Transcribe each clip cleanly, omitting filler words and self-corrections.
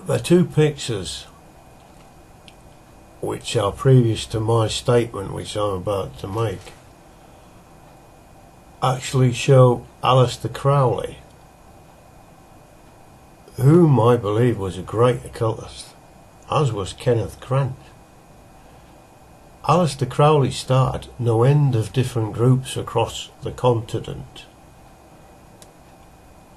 The two pictures which are previous to my statement which I'm about to make actually show Aleister Crowley, whom I believe was a great occultist, as was Kenneth Grant. Aleister Crowley started no end of different groups across the continent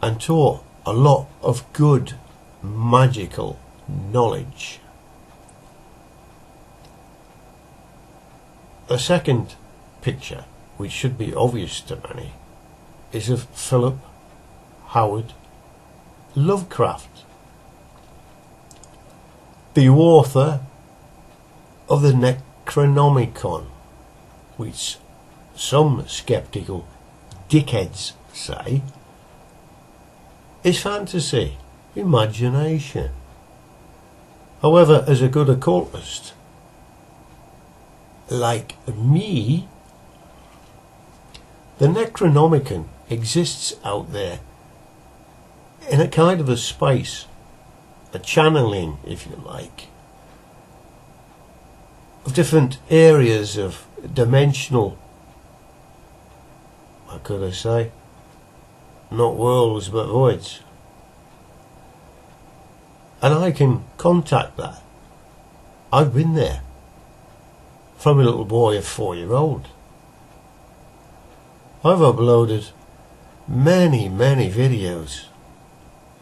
and taught a lot of good magical knowledge. The second picture, which should be obvious to many, is of Philip Howard Lovecraft, the author of the Necronomicon, which some sceptical dickheads say is fantasy, imagination. However, as a good occultist like me, the Necronomicon exists out there in a kind of a space, a channeling, if you like, of different areas of dimensional, how could I say, not worlds but voids. And I can contact that. I've been there from a little boy of 4-year-old. I've uploaded many videos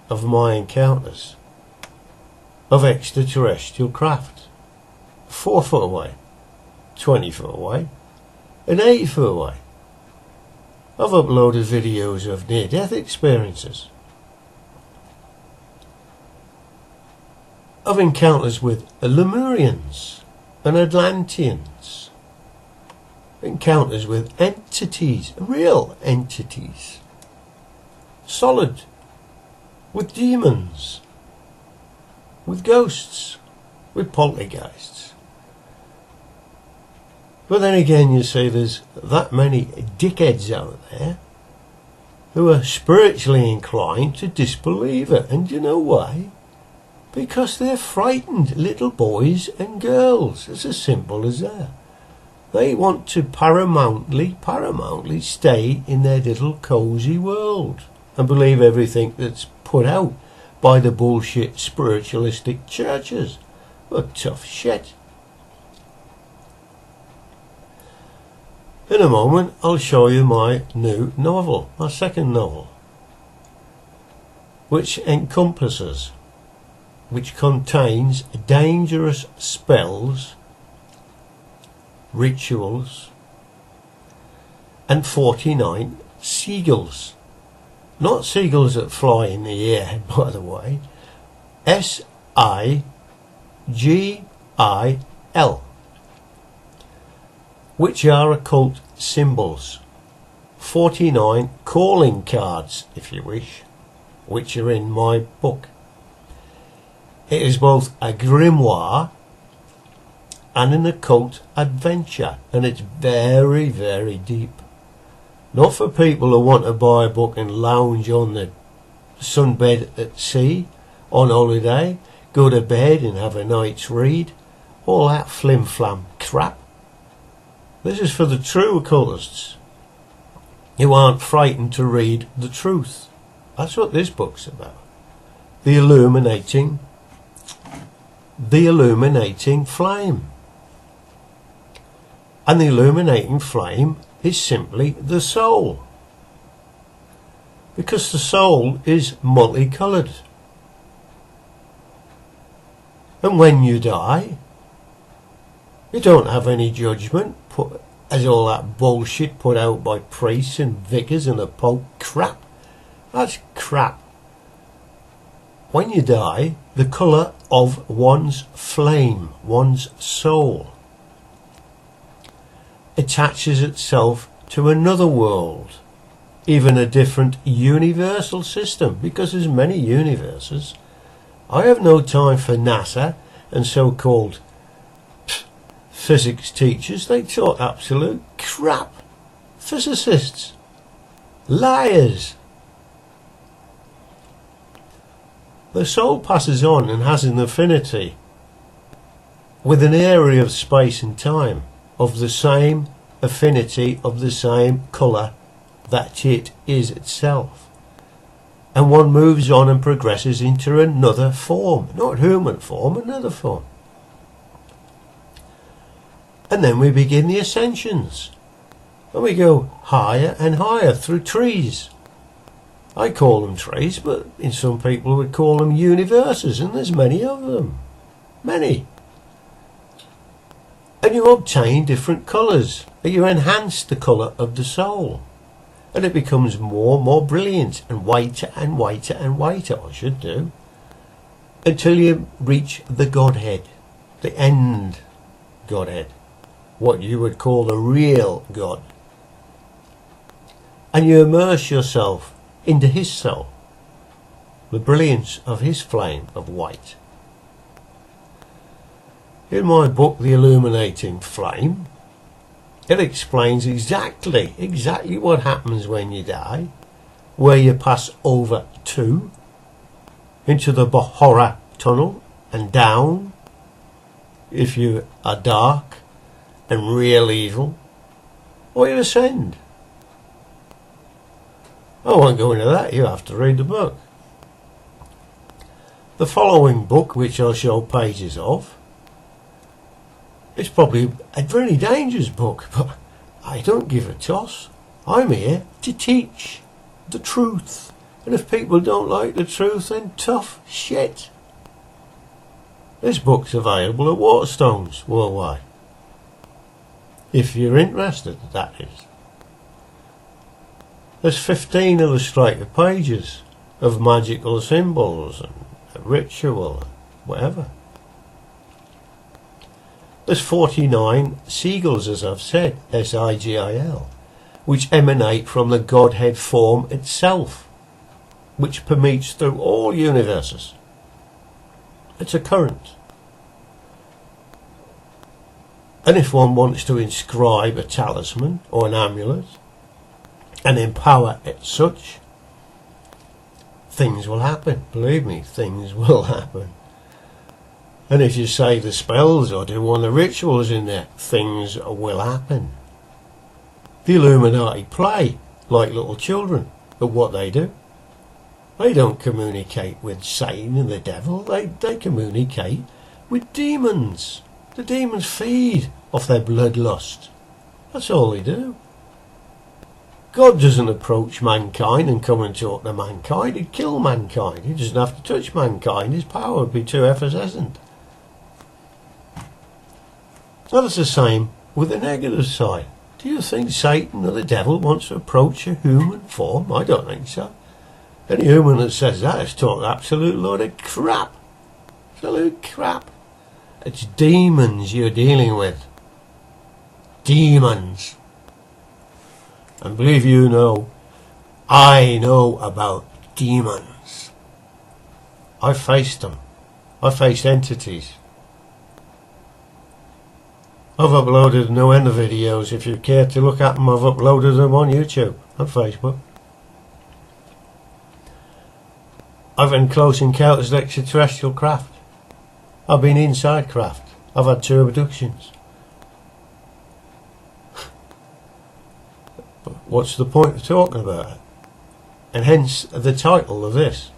of my encounters of extraterrestrial craft, 4 foot away, 20 foot away, and 80 foot away. I've uploaded videos of near-death experiences, of encounters with Lemurians and Atlanteans, encounters with entities, real entities, solid, with demons, with ghosts, with poltergeists. But then again, you see, there's that many dickheads out there who are spiritually inclined to disbelieve it. And you know why? Because they're frightened little boys and girls. It's as simple as that. They want to paramountly stay in their little cosy world and believe everything that's put out by the bullshit spiritualistic churches. Well, tough shit. In a moment, I'll show you my new novel, my second novel, which contains dangerous spells, rituals, and 49 seagulls. Not seagulls that fly in the air, by the way. S-I-G-I-L. Which are occult symbols. 49 calling cards, if you wish, which are in my book. It is both a grimoire and an occult adventure, and it's very deep. Not for people who want to buy a book and lounge on the sunbed at sea, on holiday, go to bed and have a night's read, all that flim-flam crap. This is for the true occultists who aren't frightened to read the truth. That's what this book's about. The Illuminating-Flame. And the illuminating flame is simply the soul. Because the soul is multicoloured. And when you die, you don't have any judgment as all that bullshit put out by priests and vicars and the Pope. Crap. That's crap. When you die, the colour of one's flame, one's soul, attaches itself to another world, even a different universal system, because there's many universes. I have no time for NASA and so-called physics teachers. They taught absolute crap. Physicists. Liars. The soul passes on and has an affinity with an area of space and time of the same affinity, of the same colour that it is itself. And one moves on and progresses into another form, not human form, another form. And then we begin the ascensions. And we go higher and higher through trees. I call them trees, but some people would call them universes, and there's many of them. Many. And you obtain different colours. You enhance the colour of the soul. And it becomes more and more brilliant, and whiter and whiter and whiter, I should do, until you reach the Godhead, the end Godhead, what you would call the real God. And you immerse yourself into his soul, the brilliance of his flame of white. In my book, The Illuminating-Flame, it explains exactly what happens when you die, where you pass over to, into the Bahora tunnel and down, if you are dark and real evil, or you ascend. I won't go into that, you have to read the book. The following book, which I'll show pages of, it's probably a very dangerous book, but I don't give a toss. I'm here to teach the truth. And if people don't like the truth, then tough shit. This book's available at Waterstones worldwide. If you're interested, that is. There's 15 illustrated pages of magical symbols and ritual and whatever. There's 49 sigils, as I've said, S-I-G-I-L, which emanate from the Godhead form itself, which permeates through all universes. It's a current. And if one wants to inscribe a talisman or an amulet and empower it such, things will happen. Believe me, things will happen. And if you say the spells or do one of the rituals in there, things will happen. The Illuminati play like little children, but what they do? They don't communicate with Satan and the devil, they communicate with demons. The demons feed off their bloodlust. That's all they do. God doesn't approach mankind and come and talk to mankind, he'd kill mankind. He doesn't have to touch mankind, his power would be too effervescent. Well, it's the same with the negative side. Do you think Satan or the devil wants to approach a human form? I don't think so. Any human that says that is talking absolute load of crap. Absolute crap. It's demons you're dealing with. Demons. And believe you know, I know about demons. I faced them. I faced entities. I've uploaded no end of videos. If you care to look at them, I've uploaded them on YouTube and Facebook. I've had close encounters with extraterrestrial craft. I've been inside craft. I've had 2 abductions. But what's the point of talking about it? And hence the title of this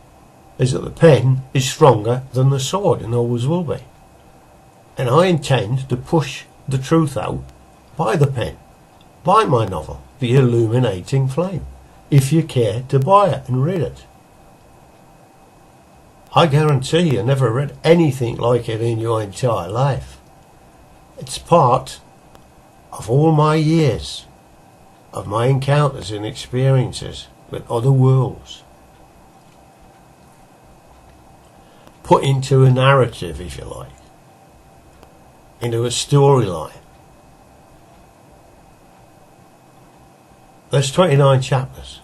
is that the pen is stronger than the sword and always will be. And I intend to push the truth out by the pen, by my novel, The Illuminating-Flame, if you care to buy it and read it. I guarantee you never read anything like it in your entire life. It's part of all my years of my encounters and experiences with other worlds, put into a narrative, if you like, into a storyline. There's 29 chapters.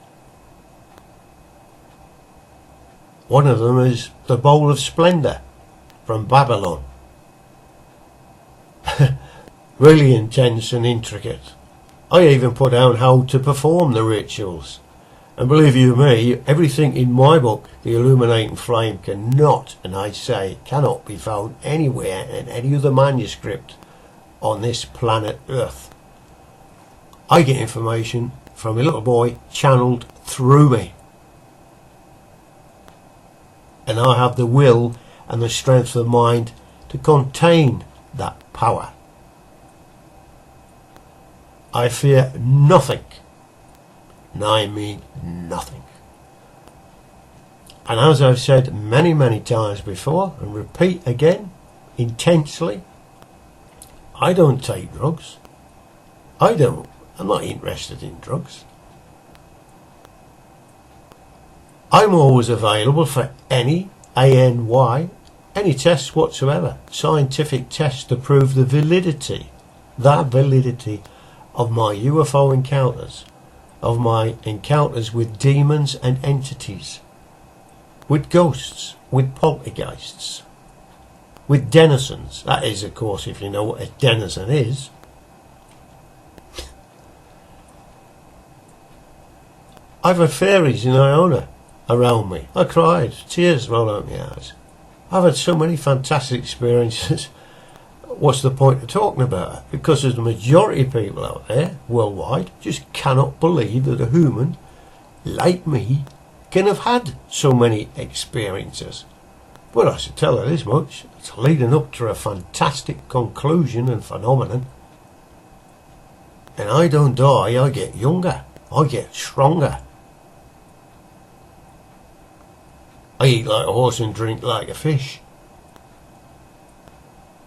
One of them is the Bowl of Splendor from Babylon. Really intense and intricate. I even put down how to perform the rituals And believe you me, everything in my book, The Illuminating-Flame, cannot, and I say cannot, be found anywhere in any other manuscript on this planet Earth. I get information from a little boy channeled through me. And I have the will and the strength of mind to contain that power. I fear nothing. And I mean nothing. And as I've said many times before, and repeat again, intensely, I don't take drugs. I'm not interested in drugs. I'm always available for any any tests whatsoever, scientific tests to prove the validity of my UFO encounters, of my encounters with demons and entities, with ghosts, with poltergeists, with denizens. That is, of course, if you know what a denizen is. I've had fairies in Iona around me. I cried, tears rolled out my eyes. I've had so many fantastic experiences. What's the point of talking about it? Because there's the majority of people out there, worldwide, just cannot believe that a human like me can have had so many experiences. But I should tell her this much, it's leading up to a fantastic conclusion and phenomenon. And I don't die, I get younger, I get stronger. I eat like a horse and drink like a fish.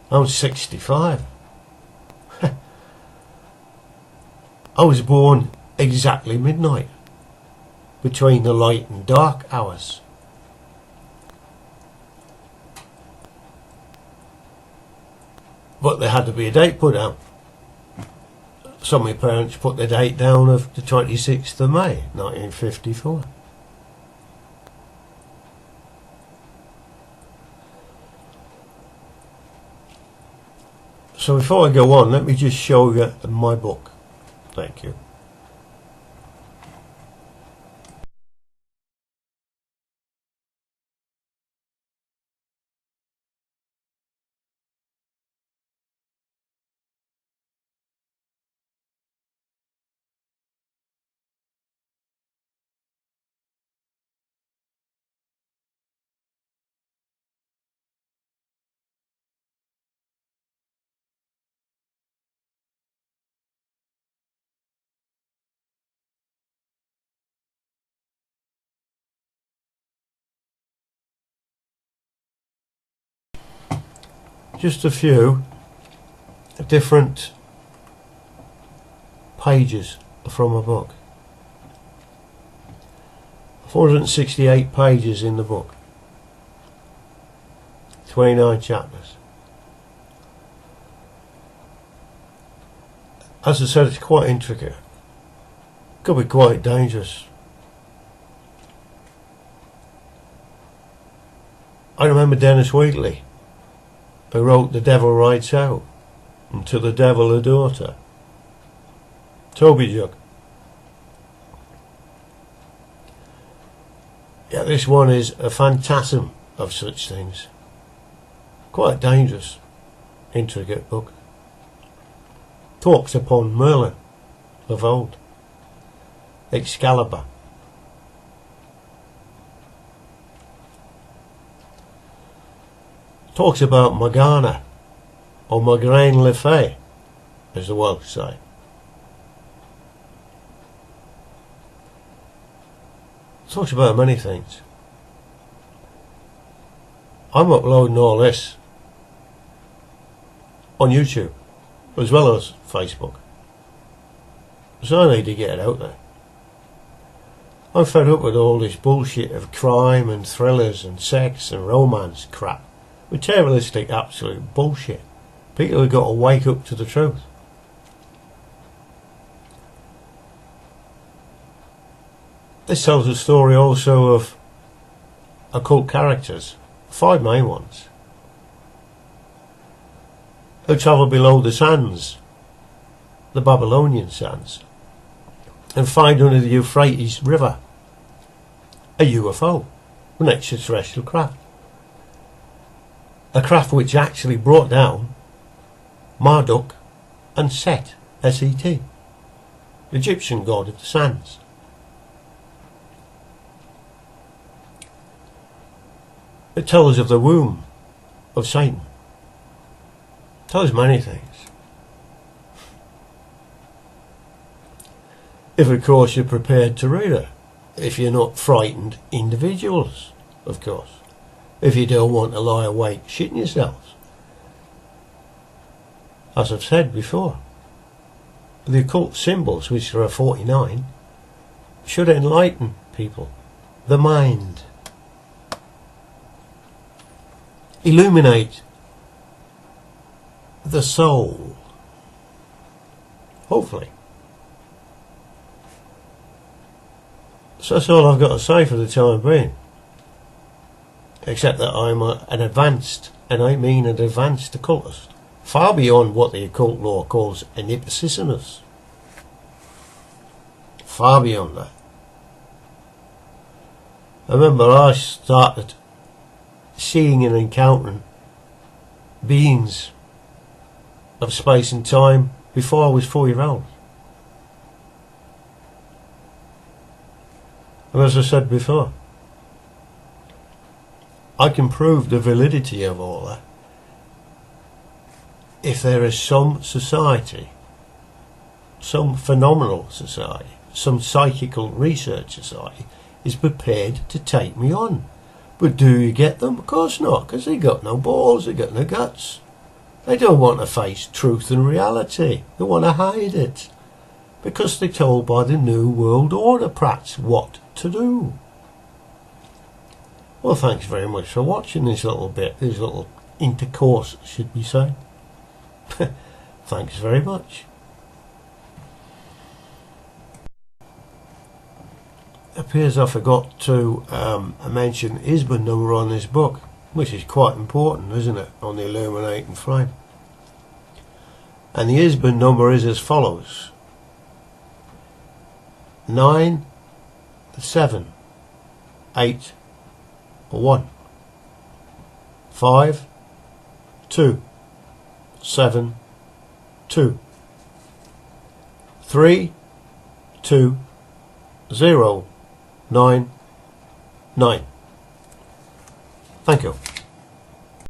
I'm 65. I was born exactly midnight, between the light and dark hours. But there had to be a date put out. So my parents put the date down of the 26th of May, 1954. So before I go on, let me just show you my book. Thank you. Just a few different pages from a book. 468 pages in the book. 29 chapters. As I said, it's quite intricate. Could be quite dangerous. I remember Dennis Wheatley, who wrote The Devil Rides Out, and To the Devil a Daughter. Toby Jug. Yeah, this one is a phantasm of such things. Quite a dangerous, intricate book. Talks upon Merlin of old, Excalibur. Talks about Morgana, or Morgane Le Fay, as the Welsh say. Talks about many things. I'm uploading all this on YouTube, as well as Facebook. So I need to get it out there. I'm fed up with all this bullshit of crime and thrillers and sex and romance crap. Materialistic absolute bullshit. People have got to wake up to the truth. This tells a story also of occult characters, 5 main ones, who travel below the sands, the Babylonian sands, and find under the Euphrates River a UFO, an extraterrestrial craft. A craft which actually brought down Marduk and Set, S-E-T, the Egyptian god of the sands. It tells us of the womb of Satan. It tells us many things. If of course you're prepared to read it. If you're not frightened individuals, of course. If you don't want to lie awake shitting yourselves. As I've said before, the occult symbols, which there are 49, should enlighten people. The mind. Illuminate the soul. Hopefully. So that's all I've got to say for the time being. Except that I'm an advanced, and I mean an advanced occultist. Far beyond what the occult law calls an ipsissimus. Far beyond that. I remember I started seeing and encountering beings of space and time before I was 4 years old. And as I said before, I can prove the validity of all that if there is some society, some phenomenal society, some psychical research society is prepared to take me on. But do you get them? Of course not, because they got no balls, they got no guts. They don't want to face truth and reality. They want to hide it. Because they're told by the New World Order prats what to do. Well, thanks very much for watching this little bit, this little intercourse, should we say. Thanks very much. It appears I forgot to mention ISBN number on this book, which is quite important, isn't it, on the Illuminating-Flame. And the ISBN number is as follows: 9781527. Three 2 0 9 9. Thank you.